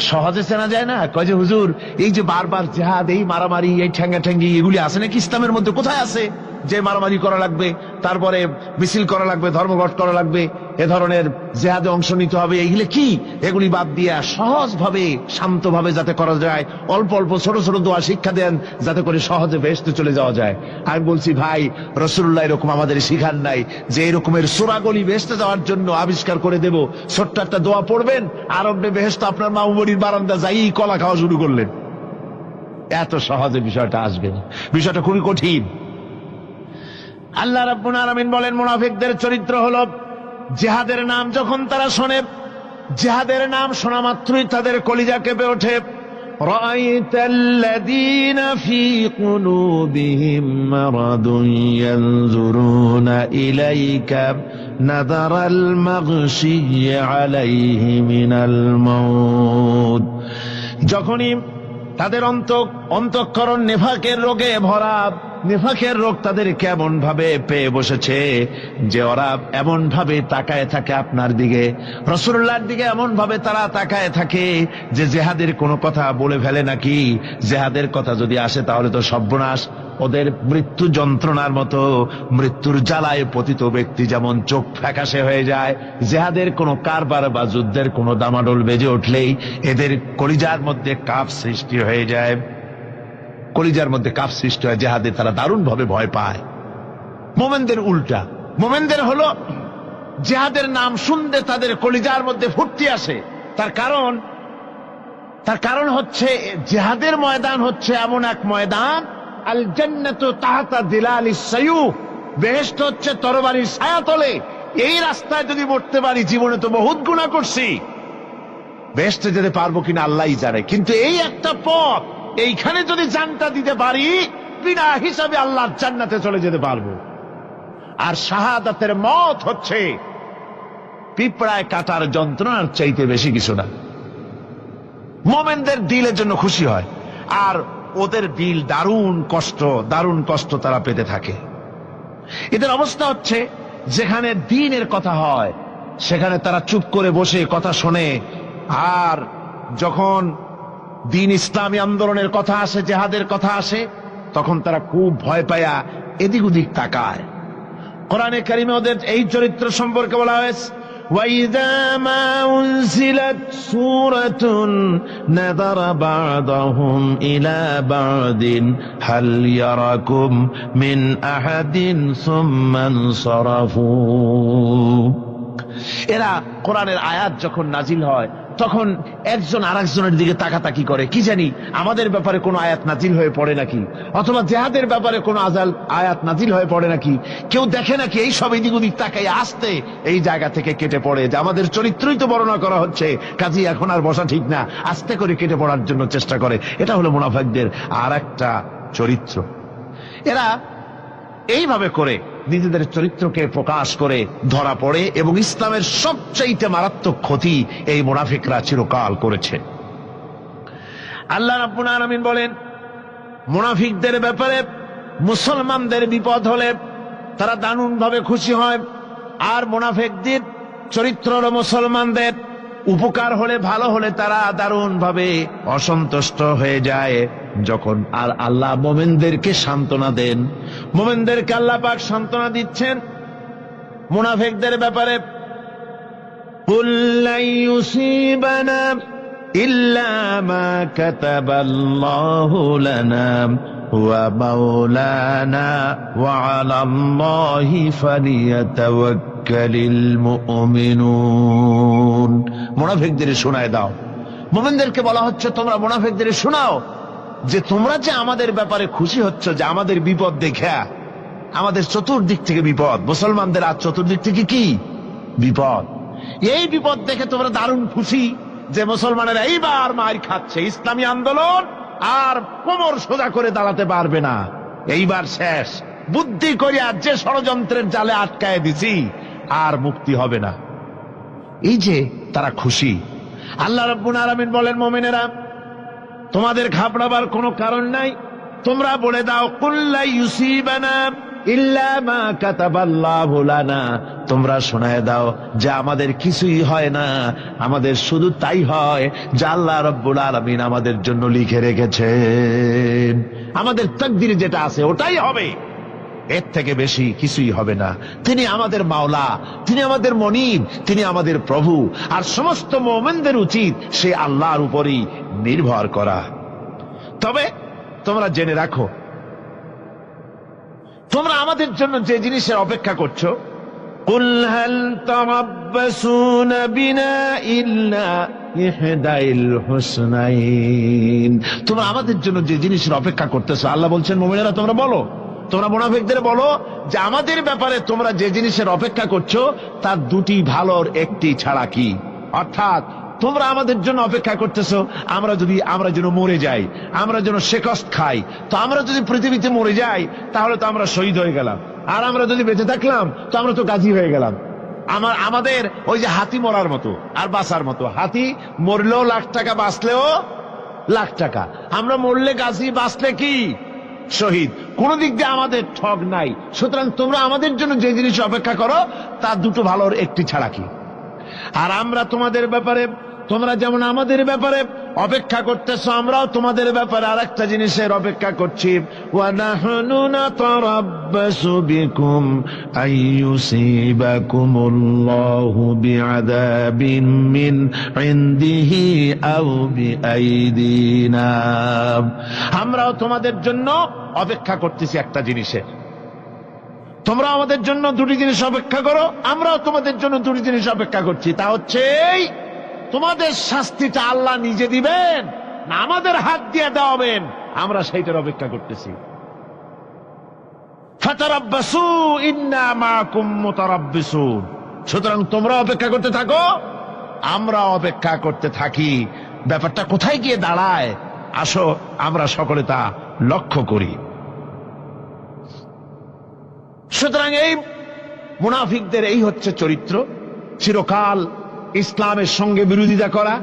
সহজে চেনা যায় না। কয় যে হুজুর, এই যে বারবার জিহাদ, এই মারামারি, এই ঠ্যাঙ্গি এগুলি আছে নাকি ইসলামের মধ্যে? কোথায় আছে যে মারামারি করা লাগবে, তারপরে মিছিল করা লাগবে, ধর্মঘট করা লাগবে, এ ধরনের জিহাদে অংশ নিতে হবে? এইগুলি কি? এগুলি বাদ দিয়া সহজভাবে, শান্তভাবে যাতে করা যায়, অল্প অল্প ছোট ছোট দোয়া শিক্ষা দেন যাতে করে সহজে বেহেশতে চলে যাওয়া যায়। আমি বলছি, ভাই, রাসূলুল্লাহ এরকম আমাদের শিখান নাই যে এরকমের সূরাগুলি বেহেশতে যাওয়ার জন্য আবিষ্কার করে দেব। ছোট্ট একটা দোয়া পড়বেন, আরবে বেহেশত আপনার মা উমরির বারান্দা যাই কলা খাওয়া শুরু করলেন। এত সহজে বিষয়টা আসবে না, বিষয়টা খুবই কঠিন। আল্লাহ রাব্বুল আলামিন বলেন, মুনাফিকদের চরিত্র হলো জিহাদের নাম যখন তারা শোনে, জিহাদের নাম শোনা মাত্রই তাদের কলিজা কেঁপে ওঠে। রাআইতাল্লাযীনা ফী কুলুবিহিম মারাদুন ইয়ানজুরুনা ইলাইকা نذر المغشي عليه من الموت। যখনই তাদের অন্তঃকরণ নেফাকের রোগে ভরা, নেফাকের রোগ তাদের কেমন ভাবে পেয়ে বসেছে যে ওরা এমন ভাবে তাকায় থাকে আপনার দিকে, রাসূলুল্লাহর দিকে এমন ভাবে তারা তাকায় থাকে যে জেহাদের কোনো কথা বলে ফেলে নাকি, জেহাদের কথা যদি আসে তাহলে তো সর্বনাশ। ওদের মৃত্যু যন্ত্রণার মতো, মৃত্যুর জ্বালায় পতিত ব্যক্তি যেমন চোখ ফ্যাকাশে হয়ে যায়, জেহাদের কোনো কারবার বা যুদ্ধের কোনো দামাডোল বেজে উঠলেই এদের কলিজার মধ্যে কাঁপ সৃষ্টি হয়ে যায়, কলিজার মধ্যে কাঁপ সৃষ্টি হয়, জেহাদে তারা দারুণ ভাবে ভয় পায়। মোমেনদের উল্টা, মোমেনদের হলো জেহাদের নাম শুনতে তাদের কলিজার মধ্যে ফুর্তি আসে। তার কারণ হচ্ছে জেহাদের ময়দান হচ্ছে এমন এক ময়দান, আল জান্নাতু তাহতা দিলালিস সায়ুফ, বেহেশত হচ্ছে তরবারির ছায়াতলে। এই রাস্তায় যদি মরতে পারি, জীবনে তো বহুত গুনাহ করছি, বেহেশতে যেতে পারবো কিনা আল্লাহই জানে, কিন্তু এই একটা পথ, এইখানে যদি জানটা দিতে পারি বিনা হিসাবে আল্লাহর জান্নাতে চলে যেতে পারবো। আর শাহাদাতের মত হচ্ছে পিঁপড়ায় কাটার যন্ত্রণার চাইতে বেশি কিছু না। মোমেনদের দিলের জন্য খুশি হয়, আর ওদের দিল দারুণ কষ্ট তারা পেতে থাকে। এদের অবস্থা হচ্ছে যেখানে দ্বীনের কথা হয় সেখানে তারা চুপ করে বসে কথা শোনে, আর যখন দ্বীন ইসলামী আন্দোলনের কথা আসে, জেহাদের কথা আসে, তখন তারা খুব ভয় পায়া এদিক ওদিক তাকায়। কোরআনে কারিমে ওদের এই চরিত্র সম্পর্কে বলা হয়েছে, وَإِذَا مَا أُنْزِلَتْ سُورَةٌ نَظَرَ بَعْضُهُمْ إِلَى بَعْضٍ هَلْ يَرَاكُمْ مِنْ أَحَدٍ ثُمَّ انصَرَفُوا। এরা কোরআনের আয়াত যখন নাজিল হয় তখন একজন আরেকজনের দিকে তাকাতাকি করে, কি জানি আমাদের ব্যাপারে কোনো আয়াত নাজিল হয়ে পড়ে নাকি, অথবা জেহাদের ব্যাপারে কোনো আয়াত নাজিল হয়ে পড়ে নাকি। কেউ দেখে নাকি এই সব এদিক ওদিক তাকাই আসতে এই জায়গা থেকে কেটে পড়ে, যে আমাদের চরিত্রই তো বর্ণনা করা হচ্ছে, কাজী এখন আর বসা ঠিক না, আস্তে করে কেটে পড়ার জন্য চেষ্টা করে। এটা হলো মুনাফিকদের আর একটা চরিত্র। এরা এইভাবে করে নিজেদের চরিত্রকে প্রকাশ করে ধরা পড়ে, এবং ইসলামের সবচাইতে মারাত্মক ক্ষতি এই মুনাফিকরা চিরকাল করেছে। আল্লাহ রাব্বুল আলামিন বলেন, মুনাফিকদের ব্যাপারে মুসলমানদের বিপদ হলে তারা দারুণ ভাবে খুশি হয়, আর মুনাফিকদের চরিত্র হলো মুসলমানদের উপকার হলে, ভালো হলে তারা দারুণ ভাবে অসন্তুষ্ট হয়ে যায়। যখন আর আল্লাহ মোমেনদেরকে সান্ত্বনা দেন, মোমেনদেরকে আল্লাহ পাক সান্ত্বনা দিচ্ছেন মুনাফিকদের ব্যাপারে, কুল লা ইউসিবানা ইল্লা মা কাতাবাল্লাহু লানা ওয়া মাওলানা ওয়া আলাল্লাহি ফালিয়াতাওয়াক্কালিল মুমিনুন। মুনাফিকদের শোনায় দাও, মুমিনদেরকে বলা হচ্ছে তোমরা মুনাফিকদের শোনাও যে তোমরা যে আমাদের ব্যাপারে খুশি হচ্ছ, যে আমাদের বিপদ দেখা, আমাদের চতুর্দিক থেকে বিপদ, মুসলমানদের আর চতুর্দিক থেকে কি বিপদ, এই বিপদ দেখে তোমরা দারুণ খুশি যে মুসলমানেরা এইবার মার খাচ্ছে, ইসলামী আন্দোলন আর কোমর সোজা করে দাঁড়াতে পারবে না, এইবার শেষ, বুদ্ধি করিয়া যে ষড়যন্ত্রের জালে আটকায় দিছি আর মুক্তি হবে না। এই যে তারা খুশি। আল্লাহ রাব্বুল আলামিন বলেন, মুমিনেরা তোমাদের ঘাবড়াবার কোনো কারণ নাই, তোমরা বলে দাও কুল লা ইউসিবানা ইল্লা মা কাতাবাল্লাহু লানা, তোমরা শোনায় দাও যে আমাদের কিছুই হয় না, আমাদের শুধু তাই হয় যা আল্লাহ রাব্বুল আলামিন আমাদের জন্য লিখে রেখেছেন, আমাদের তাকদীরে যেটা আছে ওটাই হবে, এর থেকে বেশি কিছুই হবে না। তিনি আমাদের মাওলা, তিনি আমাদের মনিব, তিনি আমাদের প্রভু, আর সমস্ত মুমিনদের উচিত সে আল্লাহর উপরই নির্ভর করা। তবে তোমরা জেনে রাখো, তোমরা আমাদের জন্য যে জিনিসের অপেক্ষা করছো, কুল হাল তারাব্বাসুনা বিনা ইল্লা ইহদাইল হুসনাইন, তোমরা আমাদের জন্য যে জিনিসের অপেক্ষা করতেছো, আল্লাহ বলছেন মুমিনেরা তোমরা বলো, তোমরা মুনাফিকদের বলো যে আমাদের ব্যাপারে তোমরা যে জিনিসের অপেক্ষা করছো তার দুটি ভালোর একটি ছাড়া কি, অর্থাৎ তোমরা আমাদের জন্য অপেক্ষা করতেছো আমরা যেন মরে যাই, আমরা যেন শেকস্ত খাই, তো আমরা যদি পৃথিবীতে মরে যাই তাহলে তো আমরা শহীদ হয়ে গেলাম, আর আমরা যদি বেঁচে থাকলাম তো আমরা তো গাজী হয়ে গেলাম। আমাদের ওই যে হাতি মরার মতো আর বাঁচার মতো, হাতি মরলেও লাখ টাকা, বাঁচলেও লাখ টাকা। আমরা মরলে গাজী, বাঁচলে কি শহীদ। কোন দিক দিয়ে আমাদের ঠগ নাই। সুতরাং তোমরা আমাদের জন্য যে জিনিস অপেক্ষা করো তার দুটো ভালোর একটি ছাড়া কি। আর আমরা তোমাদের ব্যাপারে, তোমরা যেমন আমাদের ব্যাপারে অপেক্ষা করতেছো, আমরাও তোমাদের ব্যাপারে আরেকটা জিনিসের অপেক্ষা করছি। ওয়ানাহনু নাতারাব্বাসু বিকুম আইয়ুসিবাকুমুল্লাহু বিআযাবিন মিন ইনদিহি আও বিআইদিনা। আমরাও তোমাদের জন্য অপেক্ষা করতেছি একটা জিনিসের। তোমরা আমাদের জন্য দুটি জিনিস অপেক্ষা করো, আমরাও তোমাদের জন্য দুটি জিনিস অপেক্ষা করছি। তা হচ্ছে তোমাদের শাস্তিটা আল্লাহ নিজে দিবেন না আমাদের হাত দিয়ে দেওয়াবেন, আমরা সেইটার অপেক্ষা করতেছি। ফাতারাব্বাসু ইন্না মাআকুম মুতারাব্বিসুন। সুতরাং তোমরা অপেক্ষা করতে থাকো, আমরা অপেক্ষা করতে থাকি। ব্যাপারটা কোথায় গিয়ে দাঁড়ায় আসো আমরা সকলে তা লক্ষ্য করি। সুতরাং এই মুনাফিকদের এই হচ্ছে চরিত্র, চিরকাল ইসলামের সঙ্গে বিরোধিতা করা,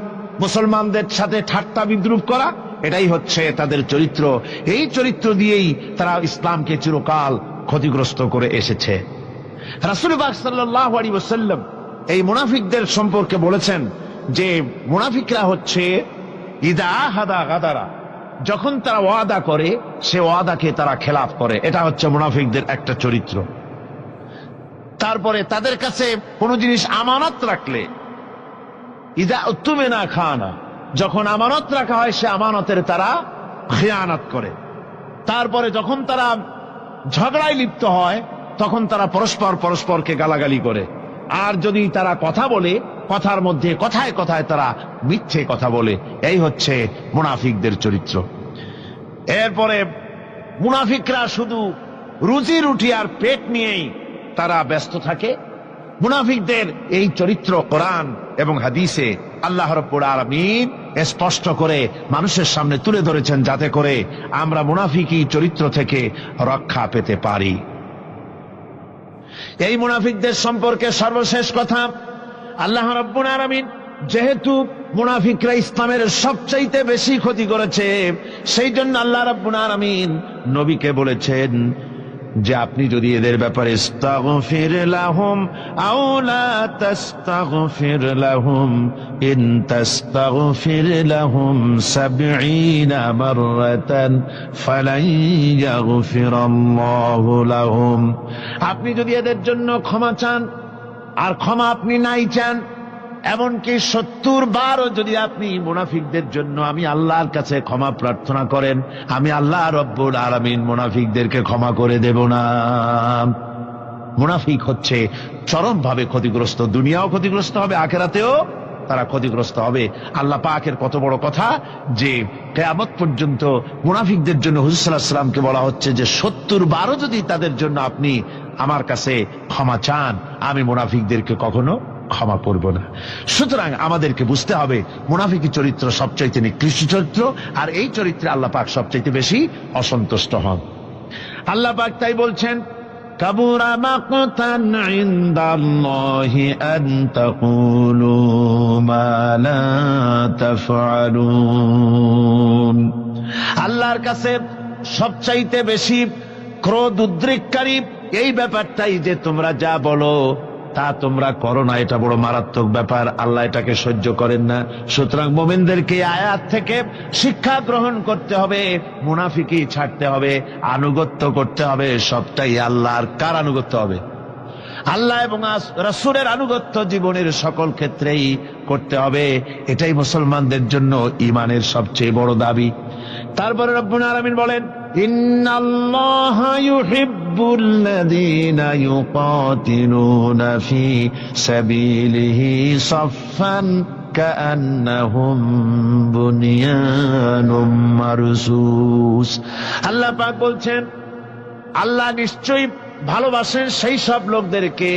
মুসলমানদের সাথে ঠাট্টা বিদ্রুপ করা, এটাই হচ্ছে তাদের চরিত্র। এই চরিত্র দিয়েই তারা ইসলামকে চিরকাল ক্ষতিগ্রস্ত করে এসেছে। রাসূল পাক সাল্লাল্লাহু আলাইহি ওয়াসাল্লাম এই মুনাফিকদের সম্পর্কে বলেছেন যে মুনাফিকরা হচ্ছে ইদা আহাদা গাদারা, যখন তারা ওয়াদা করে সে ওয়াদাকে তারা খেলাফ করে। এটা হচ্ছে মুনাফিকদের একটা চরিত্র। তারপরে তাদের কাছে কোনো জিনিস আমানত রাখলে, ইদা উত্তুমিনা খানা, যখন আমানত রাখা হয় সে আমানতের তারা খিয়ানত করে। তারপরে যখন তারা ঝগড়ায় লিপ্ত হয় তখন তারা পরস্পরকে গালাগালি করে। আর যদি তারা কথা বলে, কথার মধ্যে কথায় কথায় তারা মিথ্যে কথা বলে। এই হচ্ছে মুনাফিকদের চরিত্র। এরপরে মুনাফিকরা শুধু রুজি রুটি আর পেট নিয়েই তারা ব্যস্ত থাকে। মুনাফিকদের এই চরিত্র কোরআন এবং হাদিসে আল্লাহ রাব্বুল আলামিন স্পষ্ট করে মানুষের সামনে তুলে ধরেছেন, যাতে করে আমরা মুনাফিকি চরিত্র থেকে রক্ষা পেতে পারি। এই মুনাফিকদের সম্পর্কে সর্বশেষ কথা, আল্লাহ রাব্বুল আলামিন যেহেতু মুনাফিকরা ইসলামের সবচাইতে বেশি ক্ষতি করেছে, সেই জন্য আল্লাহ রাব্বুল আলামিন নবীকে বলেছেন যে আপনি যদি এদের ব্যাপারে ইস্তাগফির লাহুম আও লা তাস্তাগফির লাহুম ইন তাস্তাগফির লাহুম 70 মাররাতান ফালান ইয়াগফিরাল্লাহু লাহুম, আপনি যদি এদের জন্য ক্ষমা চান, আর ক্ষমা আপনি নাই চান, এমনকি 70 বারও যদি আপনি মুনাফিকদের জন্য আমি আল্লাহর কাছে ক্ষমা প্রার্থনা করেন, আমি আল্লাহ রব্বুল আলামিন মুনাফিকদেরকে ক্ষমা করে দেব না। মুনাফিক হচ্ছে চরমভাবে ক্ষতিগ্রস্ত, দুনিয়াও ক্ষতিগ্রস্ত হবে, আখিরাতেও তারা ক্ষতিগ্রস্ত হবে। আল্লাহ পাকের কত বড় কথা যে কিয়ামত পর্যন্ত মুনাফিকদের জন্য হুজুর সাল্লাল্লাহু আলাইহি ওয়াসাল্লামকে বলা হচ্ছে যে 70 বারও যদি তাদের জন্য আপনি আমার কাছে ক্ষমা চান, আমি মুনাফিকদেরকে কখনো ক্ষমা করব না। সুতরাং আমাদেরকে বুঝতে হবে মুনাফিকি চরিত্র সবচাইতে নিকৃষ্ট চরিত্র, আর এই চরিত্রে আল্লাহ পাক সবচাইতে বেশি অসন্তুষ্ট হন। আল্লাহ পাক তাই বলছেন, কাবুরা মাকতান ইনদাল্লাহি আন তাকুলু মা লা তাফআলুন। আল্লাহর কাছে সবচাইতে বেশি ক্রোধ উদ্রেককারী এই ব্যাপারটাই যে তোমরা যা বলো তা তোমরা করো না। এটা বড় মারাত্মক ব্যাপার, আল্লাহ এটাকে সহ্য করেন না। সুতরাং মুমিনদেরকে আয়াত থেকে শিক্ষা গ্রহণ করতে হবে, মুনাফিকি ছাড়তে হবে, আনুগত্য করতে হবে। সবটাই আল্লাহর। কার আনুগত্য হবে? আল্লাহ এবং রাসূলের আনুগত্য জীবনের সকল ক্ষেত্রেই করতে হবে। এটাই মুসলমানদের জন্য ঈমানের সবচেয়ে বড় দাবি। তারপরে রব্বুল আলামিন বলেন, ইন্নাল্লাহা ইউহিব্বুল্লাযীনা ইউকাতিলুনা ফি সাবিলিহি সাফফান কাআন্নাহুম বুনিয়ানুম মারসুস। আল্লাহ পাক বলছেন, আল্লাহ নিশ্চয়ই ভালোবাসেন সেই সব লোকদেরকে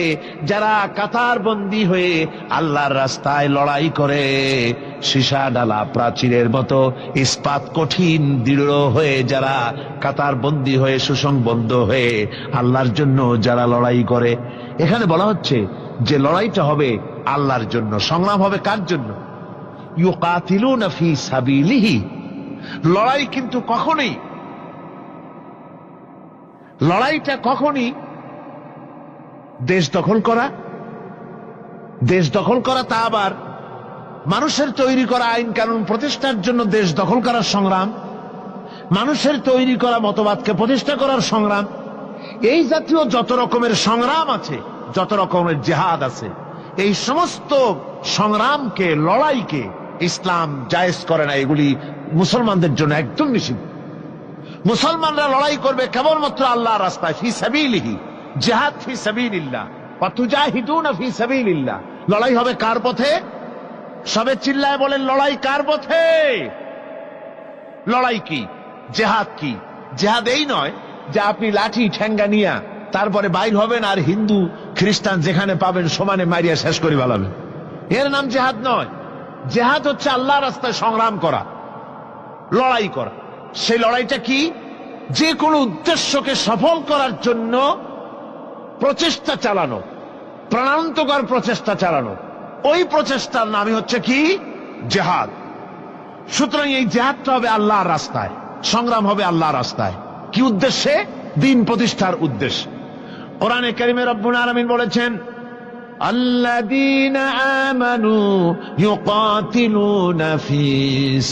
যারা কাতারবন্দী হয়ে আল্লাহর রাস্তায় লড়াই করে, সীসা ডালা প্রাচীরের মতো ইস্পাত কঠিন দৃঢ় হয়ে যারা কাতারবন্দী হয়ে সুসংবদ্ধ হয়ে আল্লাহর জন্য যারা লড়াই করে। এখানে বলা হচ্ছে যে লড়াইটা হবে আল্লাহর জন্য। সংগ্রাম হবে কার জন্য? ইউকাতিলুনা ফি সাবিলিহি। লড়াইটা কখনই দেশ দখল করা, তা আবার মানুষের তৈরি করা আইন কানুন প্রতিষ্ঠার জন্য দেশ দখল করার সংগ্রাম, মানুষের তৈরি করা মতবাদকে প্রতিষ্ঠা করার সংগ্রাম, এই জাতীয় যত রকমের সংগ্রাম আছে, যত রকমের জিহাদ আছে, এই সমস্ত সংগ্রামকে, লড়াইকে ইসলাম জায়েজ করে না। এগুলি মুসলমানদের জন্য একদম নিষিদ্ধ। মুসলমানরা লড়াই করবে কেবলমাত্র আল্লাহর রাস্তায়, ফি সাবিলিহি, জিহাদ ফি সাবিলিল্লাহ, ওয়া তুজাহিদুনা ফি সাবিলিল্লাহ। লড়াই হবে কার পথে? সবে চিল্লায় বলেন, লড়াই কার পথে? লড়াই কি? জিহাদ কি? জিহাদ এই নয় যে আপনি লাঠি ঠেঙ্গা নিয়া তারপরে বাইর হবেন আর হিন্দু খ্রিস্টান যেখানে পাবেন সমানে মারিয়া শেষ করে ফেলাবেন। এর নাম জিহাদ নয়। জিহাদ হচ্ছে আল্লাহর রাস্তায় সংগ্রাম করা, লড়াই করা। সেই লড়াইটা কি? যে কোনো উদ্দেশ্যকে সফল করার জন্য প্রচেষ্টা চালানো, প্রাণান্তকর প্রচেষ্টা চালানো, ওই প্রচেষ্টার নামই হচ্ছে কি? জিহাদ। সুতরাং এই জিহাদটা হবে আল্লাহর রাস্তায়, সংগ্রাম হবে আল্লাহর রাস্তায়। কি উদ্দেশ্যে? দ্বীন প্রতিষ্ঠার উদ্দেশ্যে। কোরআনে কারিমে রব্বুল আলামিন বলেছেন, আল্লাযীনা আমানু ইউকাতিলুনা ফি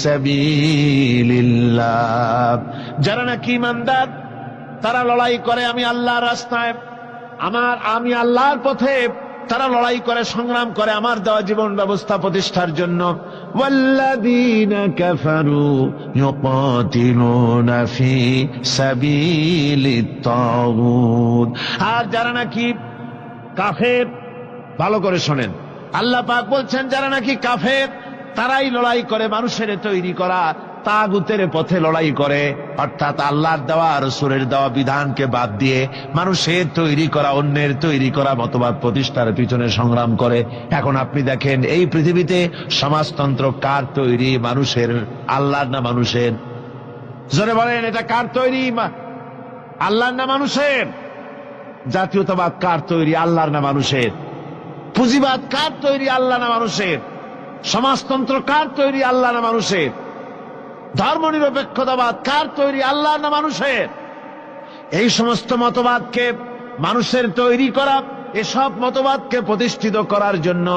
সাবিলিল্লাহ। যারা নাকি ঈমানদার তারা লড়াই করে আমি আল্লাহর রাস্তায়, আমি আল্লাহর পথে। তারা লড়াই করে, সংগ্রাম করে আমার দেওয়া জীবন ব্যবস্থা প্রতিষ্ঠার জন্য। ওয়াল্লাযীনা কাফারু ইউকাতিলুনা ফি সাবিলিত তাগুত। আর যারা নাকি কাফের, ভালো করে শোনেন, আল্লাহ পাক বলছেন যারা নাকি কাফের তারাই লড়াই করে মানুষের তৈরি করা তাগুতের পথে লড়াই করে, অর্থাৎ আল্লাহর দেওয়া রাসূলের দেওয়া বিধানকে বাদ দিয়ে মানুষের তৈরি করা, অন্যের তৈরি করা মতবাদ প্রতিষ্ঠার পিছনে সংগ্রাম করে। এখন আপনি দেখেন এই পৃথিবীতে সমাজতন্ত্র কার তৈরি? মানুষের। আল্লাহর না মানুষের? জোরে বলেন, এটা কার তৈরি? আল্লাহর না মানুষের? জাতীয়তাবাদ কার তৈরি? আল্লাহর না মানুষের? পুঁজিবাদ কার তৈরি? আল্লাহ না মানুষের? সমাজতন্ত্র কার তৈরি? আল্লাহ না মানুষের? ধর্মনিরপেক্ষতাবাদ কার তৈরি? আল্লাহ না মানুষের? এই সমস্ত মতবাদকে মানুষের তৈরি করা, এসব মতবাদকে প্রতিষ্ঠিত করার জন্য